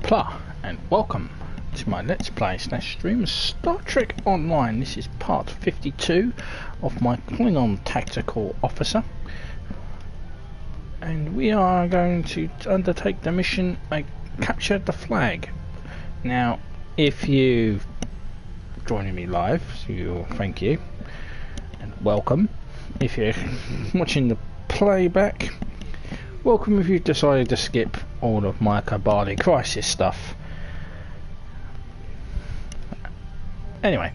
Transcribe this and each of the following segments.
Hoopla, and welcome to my Let's Play / stream of Star Trek Online. This is part 52 of my Klingon Tactical Officer, and we are going to undertake the mission Capture the Flag. Now, if you've joining me live, thank you and welcome. If you're watching the playback, welcome. If you've decided to skip all of my Kobali Crisis stuff. Anyway,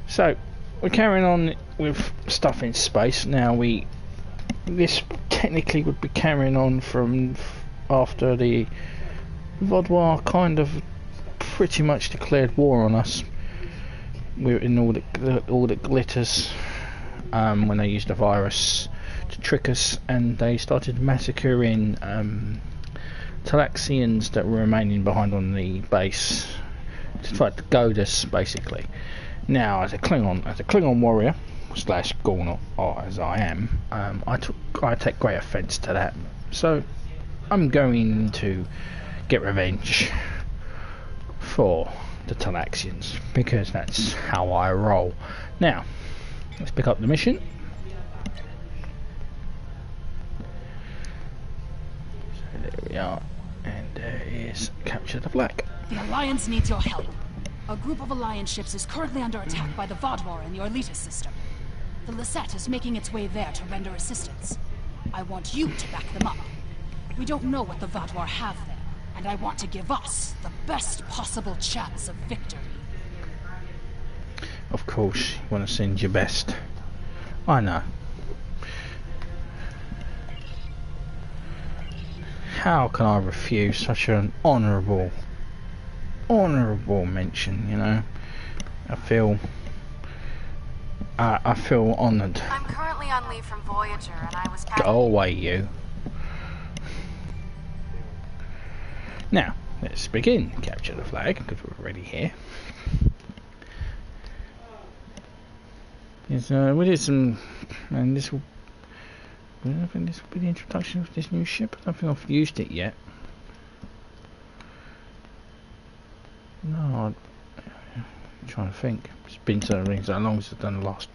so we're carrying on with stuff in space. Now this technically would be carrying on from after the Vaadwaur kind of pretty much declared war on us. We're in all that glitters when they used a virus to trick us, and they started massacring Talaxians that were remaining behind on the base to try to goad us, basically. Now, as a Klingon warrior slash Gorn, or as I am, I take great offence to that. So I'm going to get revenge for the Talaxians, because that's how I roll. Now, let's pick up the mission. So there we are, and there is Capture the Flag. The Alliance needs your help. A group of Alliance ships is currently under attack by the Vaadwaur in the Lleiset system. The Lleiset is making its way there to render assistance. I want you to back them up. We don't know what the Vaadwaur have there, and I want to give us the best possible chance of victory. Of course, you want to send your best. I know. How can I refuse such an honourable mention? You know, I feel honoured. I'm currently on leave from Voyager, and I was. Go away, you. Now, let's begin. Capture the flag, because we're already here. We did some, and I think this will be the introduction of this new ship. I don't think I've used it yet. No, I'm trying to think. It's been so long since I've done the last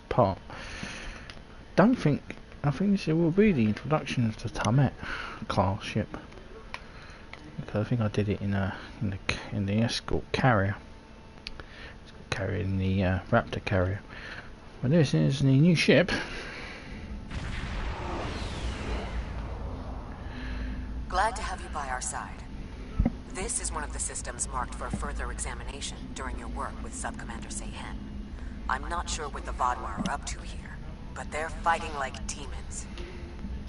part. I think this will be the introduction of the Tamet class ship. Because I think I did it in the escort carrier. Carrying the Raptor carrier. But this is the new ship. Glad to have you by our side. This is one of the systems marked for further examination during your work with Subcommander Sehen. I'm not sure what the Vaadwaur are up to here, but they're fighting like demons.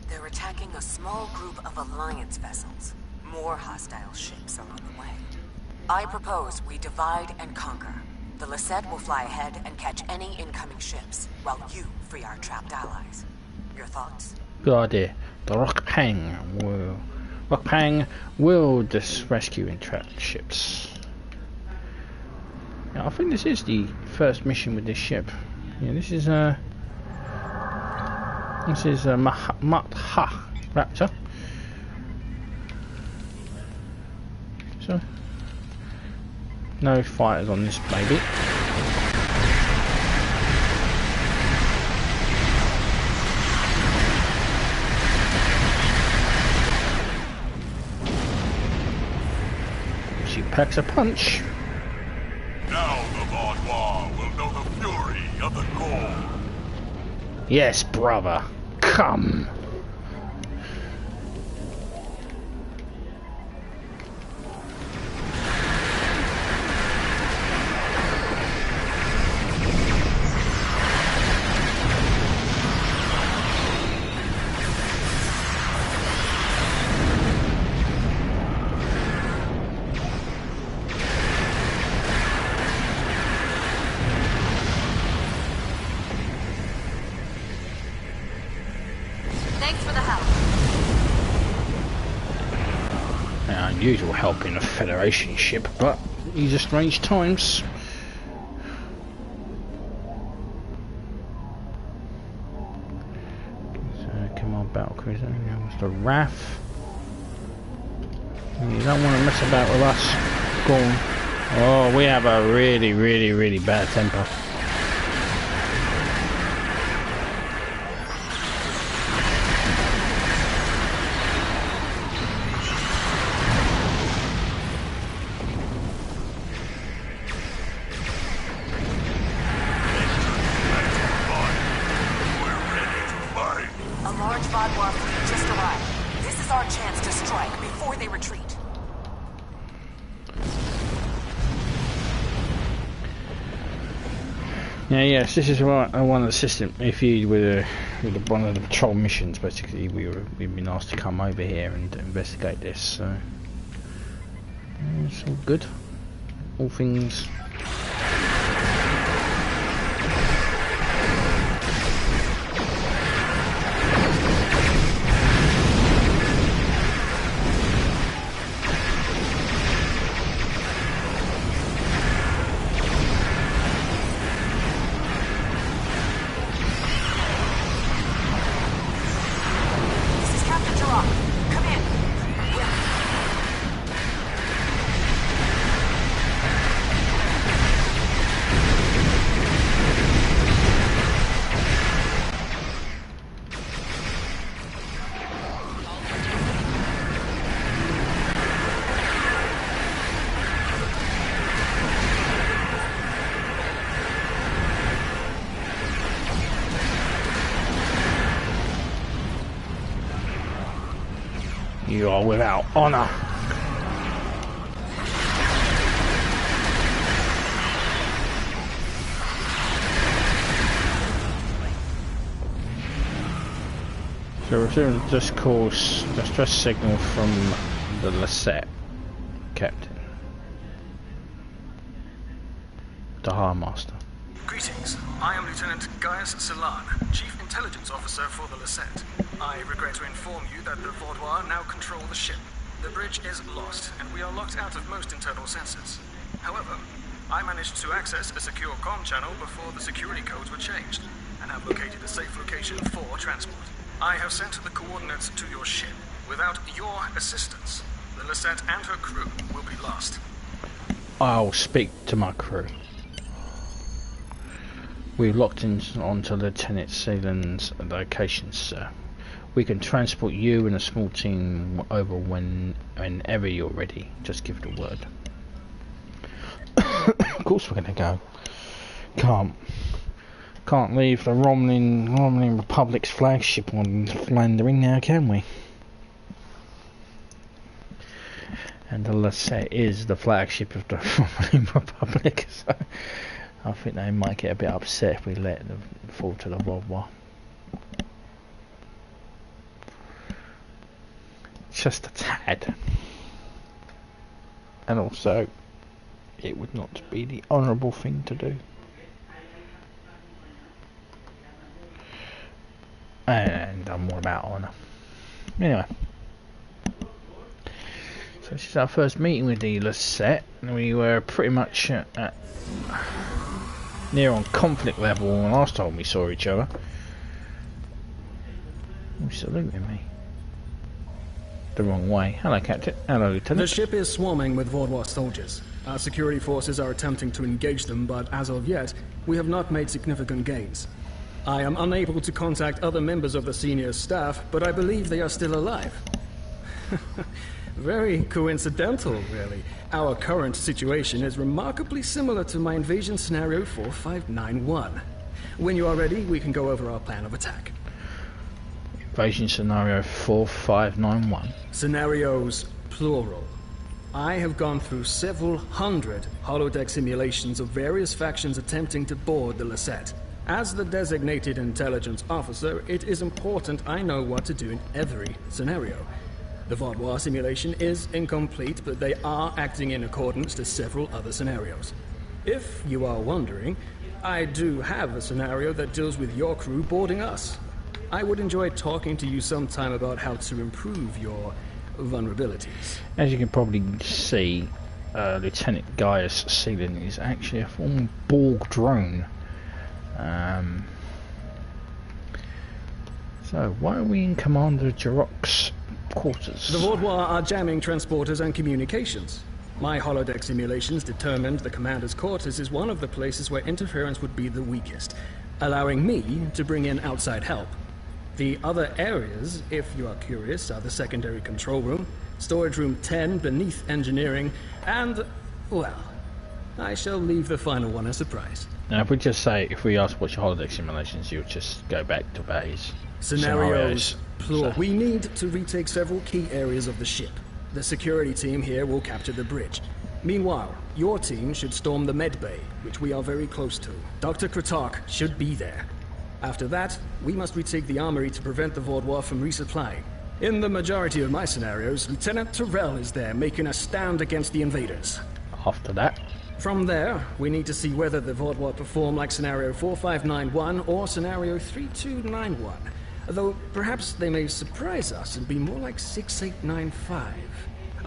They're attacking a small group of Alliance vessels. More hostile ships are on the way. I propose we divide and conquer. The Lleiset will fly ahead and catch any incoming ships, while you free our trapped allies. Your thoughts? Good idea. The Rockpang will just rescue entrapped ships. Now, I think this is the first mission with this ship. Yeah, this is Matha Raptor. So, no fighters on this baby. She packs a punch. Now the Vaadwaur will know the fury of the Gorn. Yes, brother. Come. Usual help in a Federation ship, but these are strange times. So, come on, battle cruiser. Now it's the RAF. You don't want to mess about with us. Go on. Oh, we have a really, really, really bad temper. A large Vaadwaur fleet just arrived. This is our chance to strike before they retreat. Yeah, yes, this is what I want to assistant. If you with one of the patrol missions, basically, we've been asked to come over here and investigate this. So it's all good. All things. You are without honor. So resume this course. Distress signal from the Lleiset, Captain. The High Master. Greetings. I am Lieutenant Gaius Salan, Chief Intelligence Officer for the Lleiset. I regret to inform you that the Vaadwaur now control the ship. The bridge is lost, and we are locked out of most internal sensors. However, I managed to access a secure comm channel before the security codes were changed, and have located a safe location for transport. I have sent the coordinates to your ship. Without your assistance, the Lleiset and her crew will be lost. I'll speak to my crew. We've locked in onto Lieutenant Sealand's location, sir. We can transport you and a small team over whenever you're ready. Just give it a word. Of course we're gonna go. Can't leave the Romulan Republic's flagship on Flandering now, can we? And the Lleiset is the flagship of the Romulan Republic, so I think they might get a bit upset if we let them fall to the Vaadwaur. Just a tad. And also, it would not be the honourable thing to do. And I'm all about honour. Anyway. So this is our first meeting with the Lleiset. We were pretty much at near on conflict level when last time we saw each other. Who's saluting me? The wrong way. Hello, Captain. Hello, Lieutenant. The ship is swarming with Vaadwaur soldiers. Our security forces are attempting to engage them, but as of yet, we have not made significant gains. I am unable to contact other members of the senior staff, but I believe they are still alive. Very coincidental, really. Our current situation is remarkably similar to my invasion scenario 4591. When you are ready, we can go over our plan of attack. Invasion scenario 4591. Scenarios, plural. I have gone through several hundred holodeck simulations of various factions attempting to board the Lleiset. As the designated intelligence officer, it is important I know what to do in every scenario. The Vaadwaur simulation is incomplete, but they are acting in accordance to several other scenarios. If you are wondering, I do have a scenario that deals with your crew boarding us. I would enjoy talking to you sometime about how to improve your vulnerabilities. As you can probably see, Lieutenant Gaius Sealand is actually a former Borg drone. So why are we in Commander Jarok's quarters. The Vaadwaur are jamming transporters and communications. My holodeck simulations determined the commander's quarters is one of the places where interference would be the weakest, allowing me to bring in outside help. The other areas, if you are curious, are the secondary control room, storage room 10 beneath engineering, and, well, I shall leave the final one a surprise. Now, if we just say, if we ask what's your holodeck simulations, you'll just go back to Bay's Scenarios. Plural. So- We need to retake several key areas of the ship. The security team here will capture the bridge. Meanwhile, your team should storm the med bay, which we are very close to. Dr. Kratark should be there. After that, we must retake the armory to prevent the Vaadwaur from resupplying. In the majority of my scenarios, Lieutenant Terrell is there making a stand against the invaders. After that, From there, we need to see whether the Vaadwaur perform like Scenario 4591 or Scenario 3291. Though perhaps they may surprise us and be more like 6895.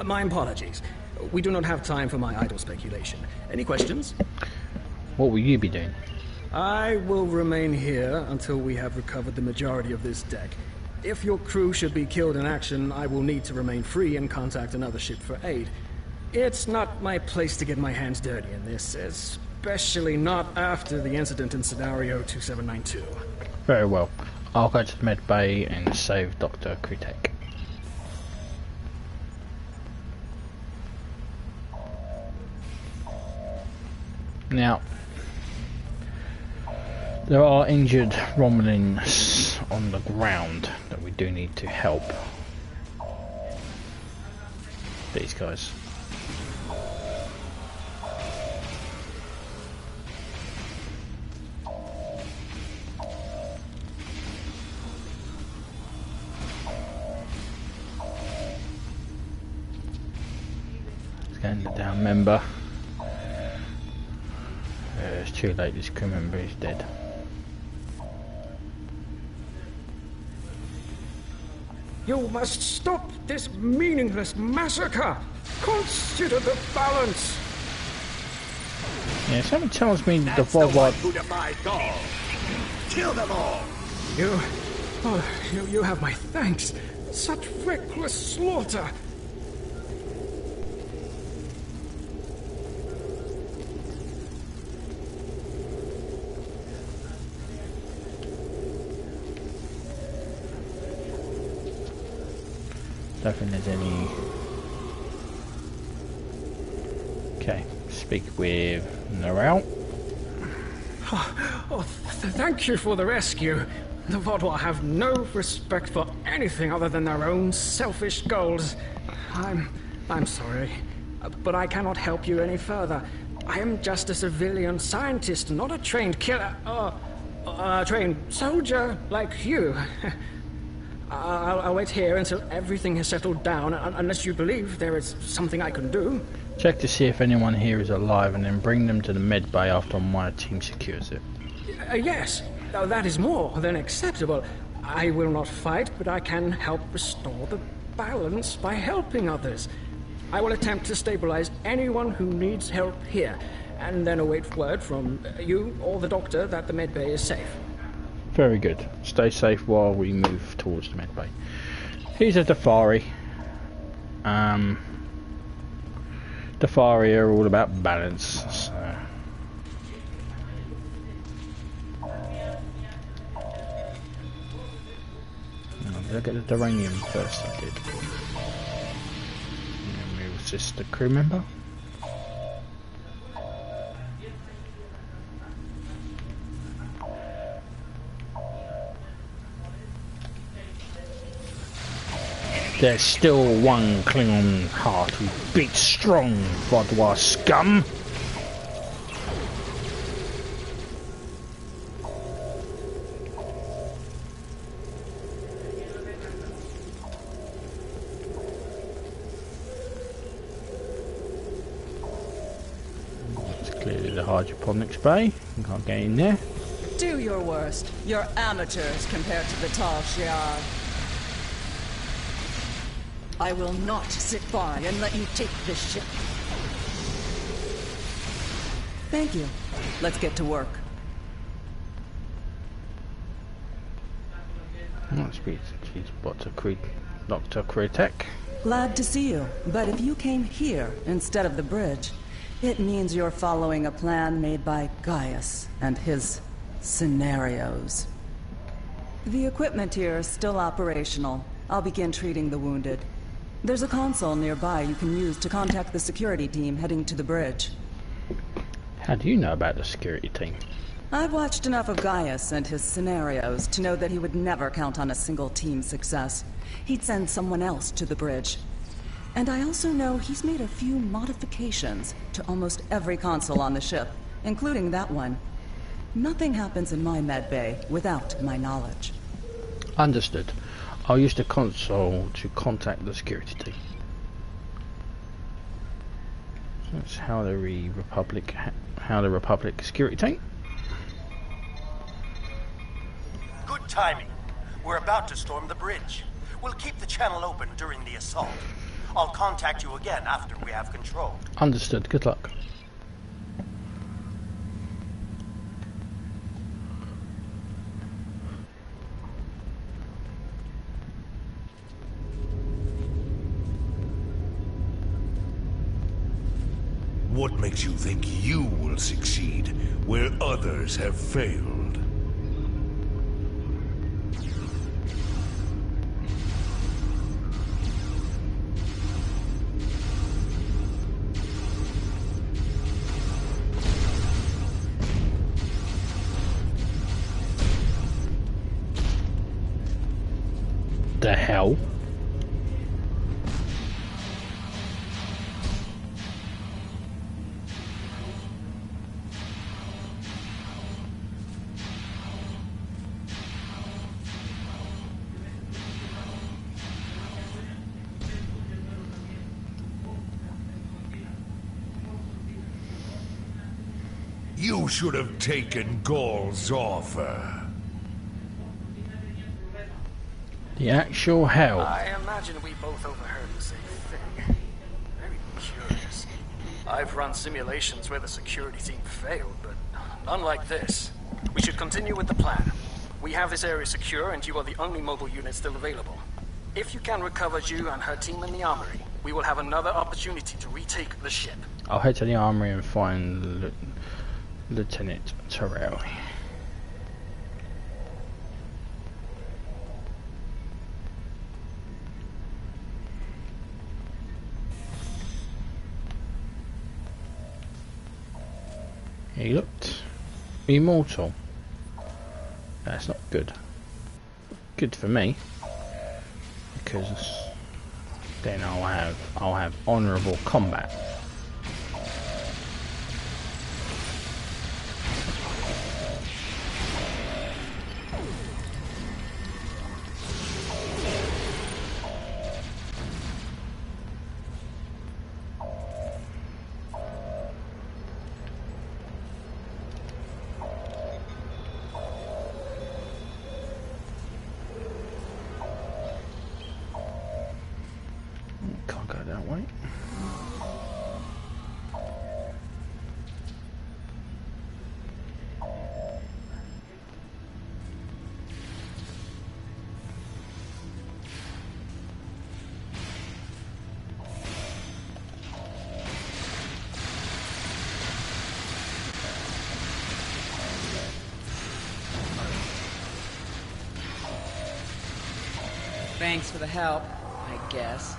My apologies. We do not have time for my idle speculation. Any questions? what will you be doing? I will remain here until we have recovered the majority of this deck. If your crew should be killed in action, I will need to remain free and contact another ship for aid. It's not my place to get my hands dirty in this, especially not after the incident in Scenario 2792. Very well. I'll go to the med bay and save Dr. Kritek. Now, there are injured Romulans on the ground that we do need to help. These guys. Scan the down member. It's too late, this crew member is dead. You must stop this meaningless massacre! Consider the balance! Yeah, something tells me the Vaadwaur. Who defied God? Kill them all! You have my thanks. Such reckless slaughter! Don't think there's any. Okay, speak with Narelle. Thank you for the rescue. The Vaadwaur have no respect for anything other than their own selfish goals. I'm sorry, but I cannot help you any further. I am just a civilian scientist, not a trained killer, a trained soldier like you. I'll wait here until everything has settled down, unless you believe there is something I can do. Check to see if anyone here is alive and then bring them to the med bay after my team secures it. Yes, that is more than acceptable. I will not fight, but I can help restore the balance by helping others. I will attempt to stabilize anyone who needs help here, and then await word from you or the doctor that the med bay is safe. Very good. Stay safe while we move towards the med bay. Here's a Defari. Defari are all about balance. So. Did I get the Duranium first? I did. And then we was just the crew member. There's still one Klingon heart who beats strong, Vaadwaur scum. It's clearly the hydroponics bay. You can't get in there. Do your worst. You're amateurs compared to the Tal Shiar. I will not sit by and let you take this ship. Thank you. Let's get to work. Must be she's what a creep. Dr. Kritek. Glad to see you, but if you came here instead of the bridge, it means you're following a plan made by Gaius and his scenarios. The equipment here is still operational. I'll begin treating the wounded. There's a console nearby you can use to contact the security team heading to the bridge. How do you know about the security team? I've watched enough of Gaius and his scenarios to know that he would never count on a single team's success. He'd send someone else to the bridge. And I also know he's made a few modifications to almost every console on the ship, including that one. Nothing happens in my medbay without my knowledge. Understood. I'll use the console to contact the security team. That's how the Republic security team. Good timing. We're about to storm the bridge. We'll keep the channel open during the assault. I'll contact you again after we have control. Understood. Good luck. What makes you think you will succeed where others have failed? The hell? You should have taken Gaul's offer. The actual hell. I imagine we both overheard the same thing. Very curious. I've run simulations where the security team failed, but none like this. We should continue with the plan. We have this area secure, and you are the only mobile unit still available. If you can recover Ju and her team in the armory, we will have another opportunity to retake the ship. I'll head to the armory and find Lieutenant Terrell. He looked immortal. That's not good. Good for me, because then I'll have honourable combat. Can't go that way. Thanks for the help, I guess.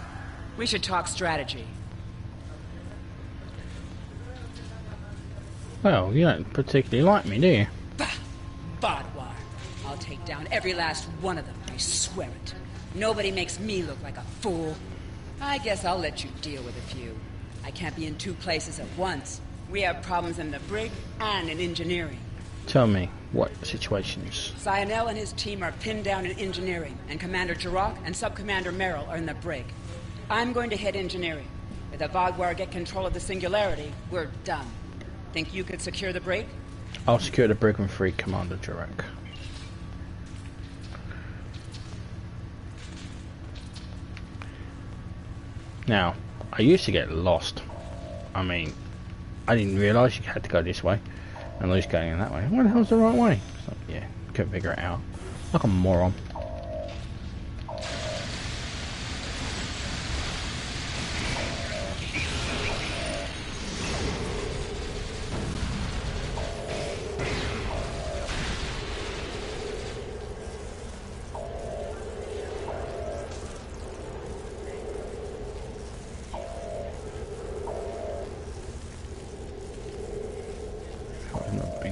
We should talk strategy. Well, you don't particularly like me, do you? Bah! Vaadwaur. I'll take down every last one of them, I swear it. Nobody makes me look like a fool. I guess I'll let you deal with a few. I can't be in two places at once. We have problems in the brig and in engineering. Tell me, what situations? Sionel and his team are pinned down in engineering, and Commander Jirok and Sub-Commander Merrill are in the brig. I'm going to hit engineering. If the Vaadwaur get control of the Singularity, we're done. Think you could secure the brig? I'll secure the brig and free Commander Jirok. Now, I used to get lost. I mean, I didn't realise you had to go this way, and I was going in that way. What the hell's the right way? So, yeah, couldn't figure it out. Like a moron.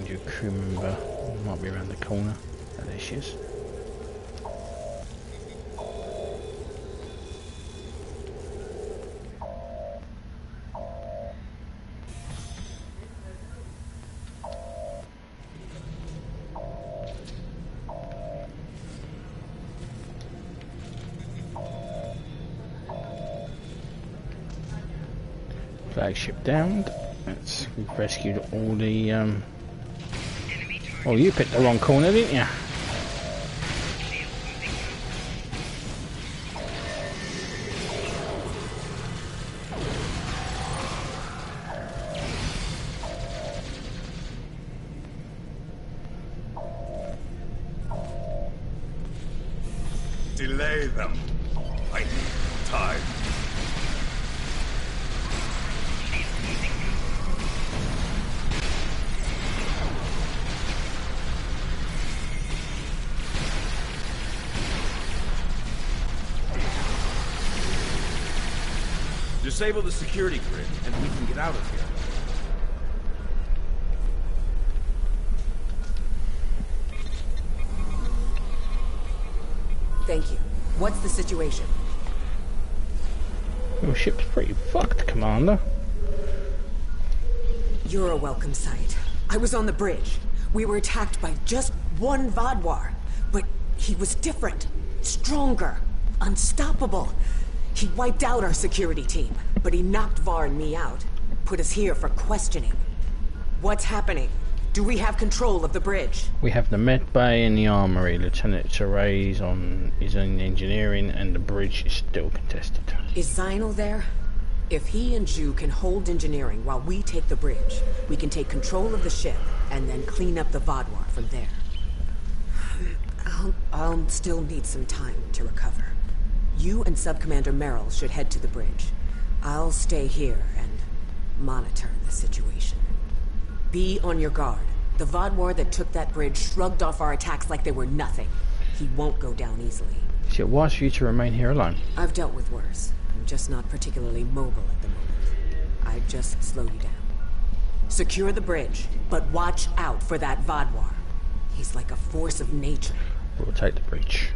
find your crew member. Might be around the corner. Oh, there she is. Flagship downed. We've rescued all the oh, you picked the wrong corner, didn't you? Delay them. I need time. Disable the security grid, and we can get out of here. Thank you. What's the situation? Your ship's pretty fucked, Commander. You're a welcome sight. I was on the bridge. We were attacked by just one Vaadwaur, but he was different, stronger, unstoppable. He wiped out our security team, but he knocked Var and me out. Put us here for questioning. What's happening? Do we have control of the bridge? We have the med bay and the armory. Lieutenant Therese is in engineering, and the bridge is still contested. Is Zinal there? If he and Ju can hold engineering while we take the bridge, we can take control of the ship and then clean up the Vaadwaur from there. I'll still need some time to recover. You and Subcommander Merrill should head to the bridge. I'll stay here and monitor the situation. Be on your guard. The Vaadwaur that took that bridge shrugged off our attacks like they were nothing. He won't go down easily. Is it wise for you to remain here alone? I've dealt with worse. I'm just not particularly mobile at the moment. I'd just slow you down. Secure the bridge, but watch out for that Vaadwaur. He's like a force of nature. We'll take the bridge.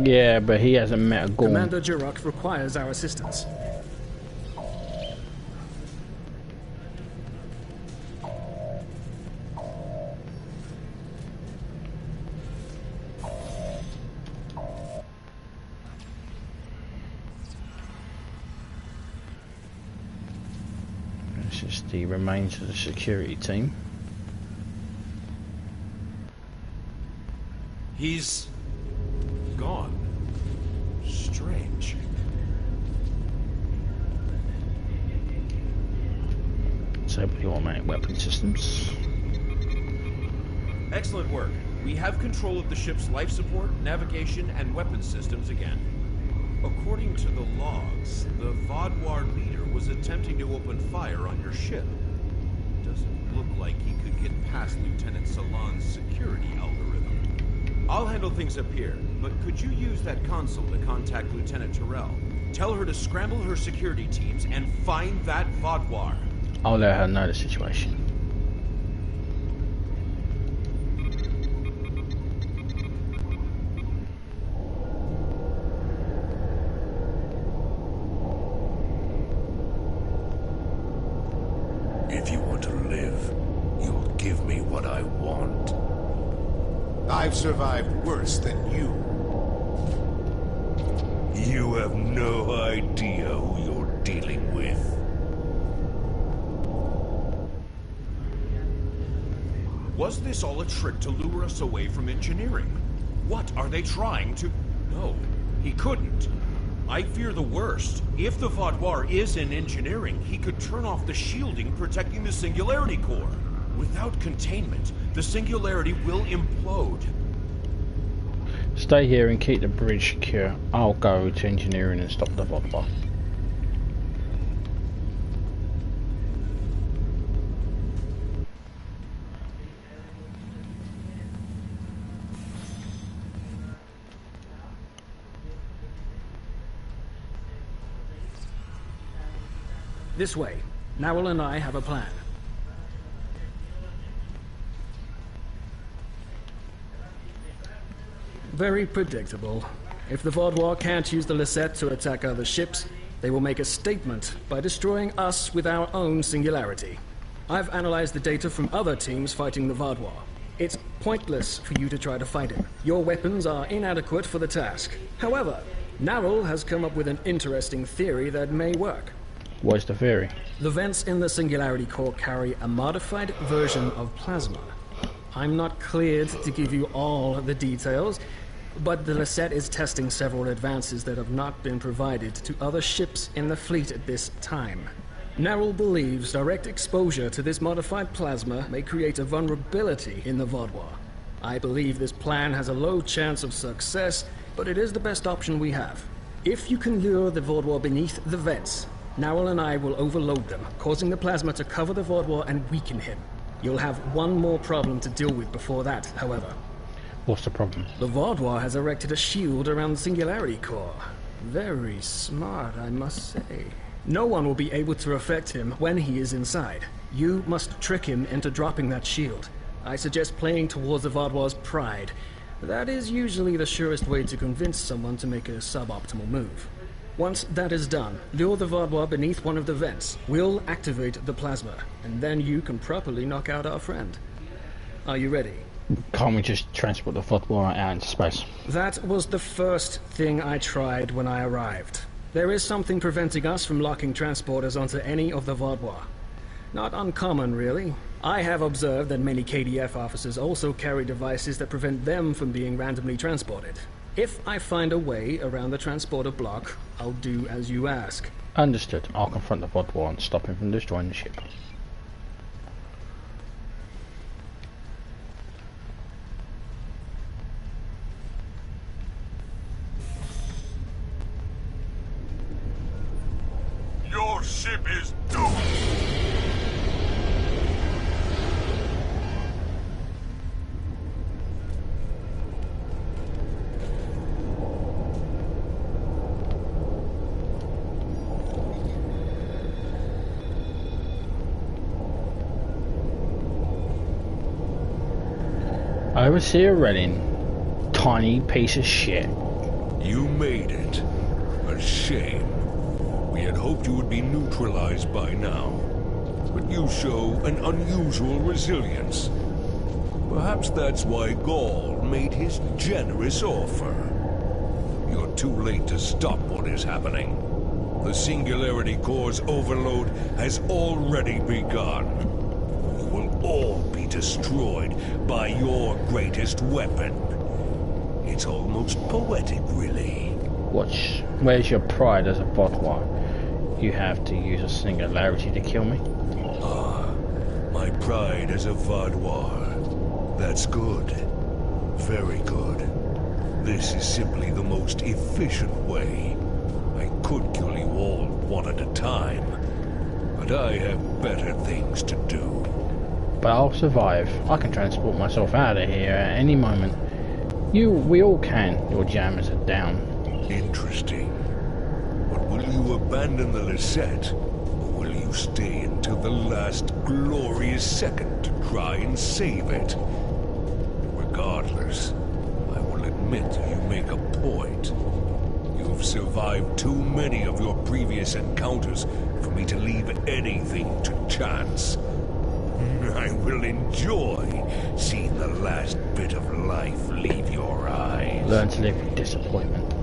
Yeah, but he hasn't met a Gorn. Commander Jirok requires our assistance. This is the remains of the security team. He's gone. Strange. Disable the automatic weapon systems. Excellent work. We have control of the ship's life support, navigation, and weapon systems again. According to the logs, the Vaadwaur leader was attempting to open fire on your ship. Doesn't look like he could get past Lieutenant Salon's security algorithm. I'll handle things up here, but could you use that console to contact Lieutenant Terrell? Tell her to scramble her security teams and find that Vaadwaur. I'll let her know the situation. If you want to live, you'll give me what I want. I've survived worse than you. You have no idea who you're dealing with. Was this all a trick to lure us away from engineering? What are they trying to... No, he couldn't. I fear the worst. If the Vaadwaur is in engineering, he could turn off the shielding protecting the Singularity Core. Without containment, the Singularity will implode. Stay here and keep the bridge secure. I'll go to engineering and stop the Vaadwaur. This way. Narwhal and I have a plan. Very predictable. If the Vaadwaur can't use the Lleiset to attack other ships, they will make a statement by destroying us with our own singularity. I've analyzed the data from other teams fighting the Vaadwaur. It's pointless for you to try to fight him. Your weapons are inadequate for the task. However, Narwhal has come up with an interesting theory that may work. What's the theory? The vents in the Singularity Core carry a modified version of plasma. I'm not cleared to give you all the details, but the Lleiset is testing several advances that have not been provided to other ships in the fleet at this time. Narwhal believes direct exposure to this modified plasma may create a vulnerability in the Vaadwaur. I believe this plan has a low chance of success, but it is the best option we have. If you can lure the Vaadwaur beneath the vents, Narwhal and I will overload them, causing the plasma to cover the Vaadwaur and weaken him. You'll have one more problem to deal with before that, however. What's the problem? The Vaadwaur has erected a shield around the Singularity Core. Very smart, I must say. No one will be able to affect him when he is inside. You must trick him into dropping that shield. I suggest playing towards the Vaadwaur's pride. That is usually the surest way to convince someone to make a suboptimal move. Once that is done, lure the Vaadwaur beneath one of the vents. We'll activate the plasma, and then you can properly knock out our friend. Are you ready? Can't we just transport the Vaadwaur out into space? That was the first thing I tried when I arrived. There is something preventing us from locking transporters onto any of the Vaadwaur. Not uncommon, really. I have observed that many KDF officers also carry devices that prevent them from being randomly transported. If I find a way around the transporter block, I'll do as you ask. Understood. I'll confront the Vaadwaur and stop him from destroying the ship. Your ship is doomed! Overseer Redding, tiny piece of shit. You made it. A shame. We had hoped you would be neutralized by now. But you show an unusual resilience. Perhaps that's why Gaul made his generous offer. You're too late to stop what is happening. The Singularity Core's overload has already begun. You will all be destroyed by your greatest weapon. It's almost poetic, really. Where's your pride as a Vaadwaur? You have to use a singularity to kill me? Ah, my pride as a Vaadwaur. That's good. Very good. This is simply the most efficient way. I could kill you all one at a time, but I have better things to do. But I'll survive. I can transport myself out of here at any moment. We all can. Your jammers are down. Interesting. But will you abandon the Lleiset, or will you stay until the last glorious second to try and save it? Regardless, I will admit you make a point. You've survived too many of your previous encounters for me to leave anything to chance. I will enjoy seeing the last bit of life leave your eyes. Learn to live with disappointment.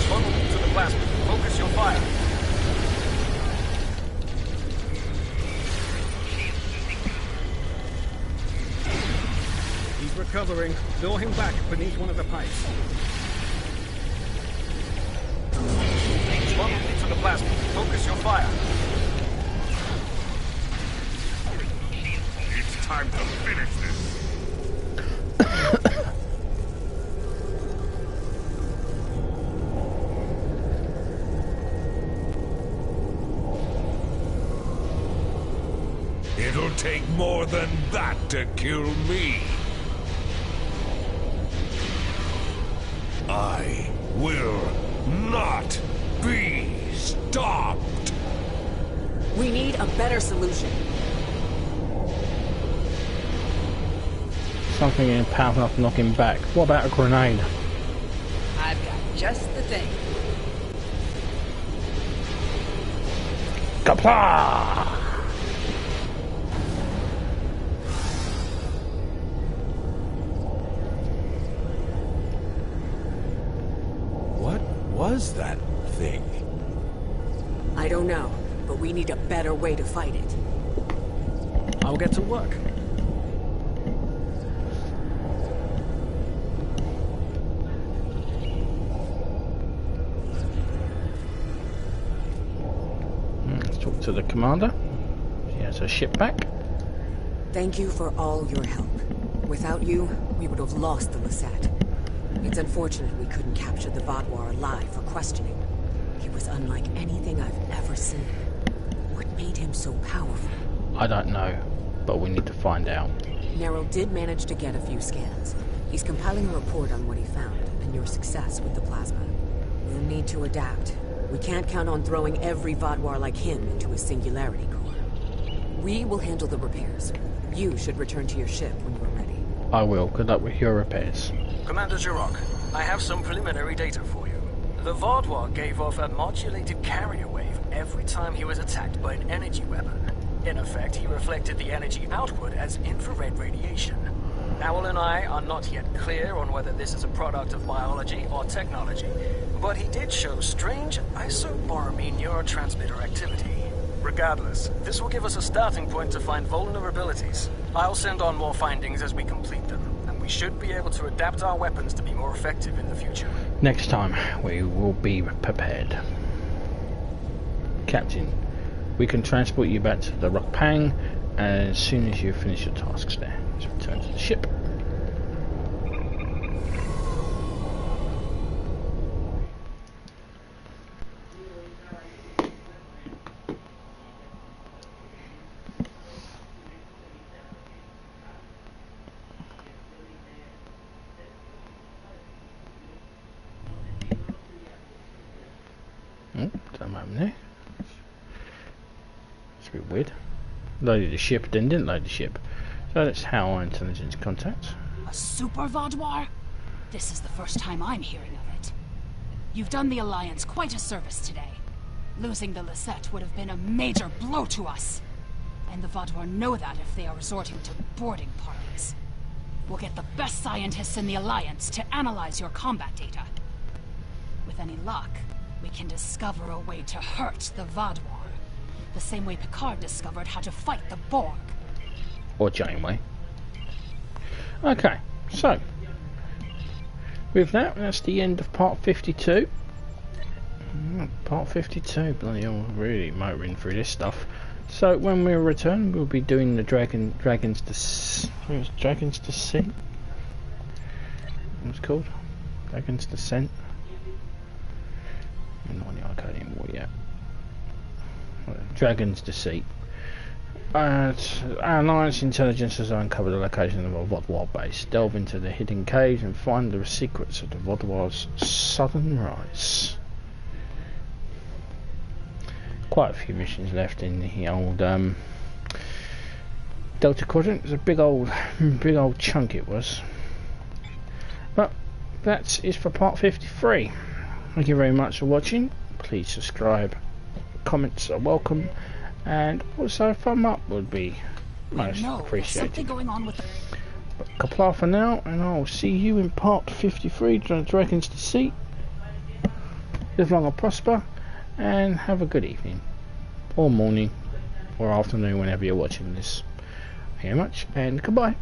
Funnel to the plasma. Focus your fire. He's recovering. Lure him back beneath one of the pipes. Funnel into the plasma. Focus your fire. It's time to finish this. It'll It'll take more than that to kill me. I will not be stopped. We need a better solution. Something in power enough to knock him back. What about a grenade? I've got just the thing. Kapla! What was that thing? I don't know, but we need a better way to fight it. I'll get to work. Let's talk to the commander. She has her ship back. Thank you for all your help. Without you, we would have lost the Lleiset. It's unfortunate we couldn't capture the Vaadwaur alive for questioning. He was unlike anything I've ever seen. What made him so powerful? I don't know, but we need to find out. Nero did manage to get a few scans. He's compiling a report on what he found, and your success with the plasma. We'll need to adapt. We can't count on throwing every Vaadwaur like him into a singularity core. We will handle the repairs. You should return to your ship when you're ready. I will. Good luck with your repairs. Commander Jirok, I have some preliminary data for you. The Vaadwaur gave off a modulated carrier wave every time he was attacked by an energy weapon. In effect, he reflected the energy outward as infrared radiation. Owl and I are not yet clear on whether this is a product of biology or technology, but he did show strange isoboromine neurotransmitter activity. Regardless, this will give us a starting point to find vulnerabilities. I'll send on more findings as we complete them, and we should be able to adapt our weapons to be more effective in the future. Next time, we will be prepared. Captain, we can transport you back to the Rock Pang as soon as you finish your tasks there. Let's return to the ship. Don't open there. It's a bit weird. Loaded the ship, then didn't load the ship. So that's how our intelligence contacts. A super Vaadwaur? This is the first time I'm hearing of it. You've done the Alliance quite a service today. Losing the Lleiset would have been a major blow to us. And the Vaadwaur know that if they are resorting to boarding parties. We'll get the best scientists in the Alliance to analyze your combat data. With any luck, we can discover a way to hurt the Vaadwaur. The same way Picard discovered how to fight the Borg. Or Janeway. Okay, so with that, that's the end of part 52. Part 52, bloody hell, really motoring through this stuff. So when we return, we'll be doing the Dragon's Descent. What's it called? Dragon's Descent. I'm not on the arcade anymore yet. Dragon's Deceit. Our Alliance intelligence has uncovered the location of a Vaadwaur base. Delve into the hidden caves and find the secrets of the Vaadwaur's southern rise. Quite a few missions left in the old Delta Quadrant. It was a big old chunk it was. But that is for part 53. Thank you very much for watching. Please subscribe. Comments are welcome, and also a thumb up would be most appreciated. Something going on with the... But Kapla for now, and I'll see you in part 53, Dragon's Deceit. Live long and prosper, and have a good evening, or morning, or afternoon, whenever you're watching this. Thank you very much, and goodbye.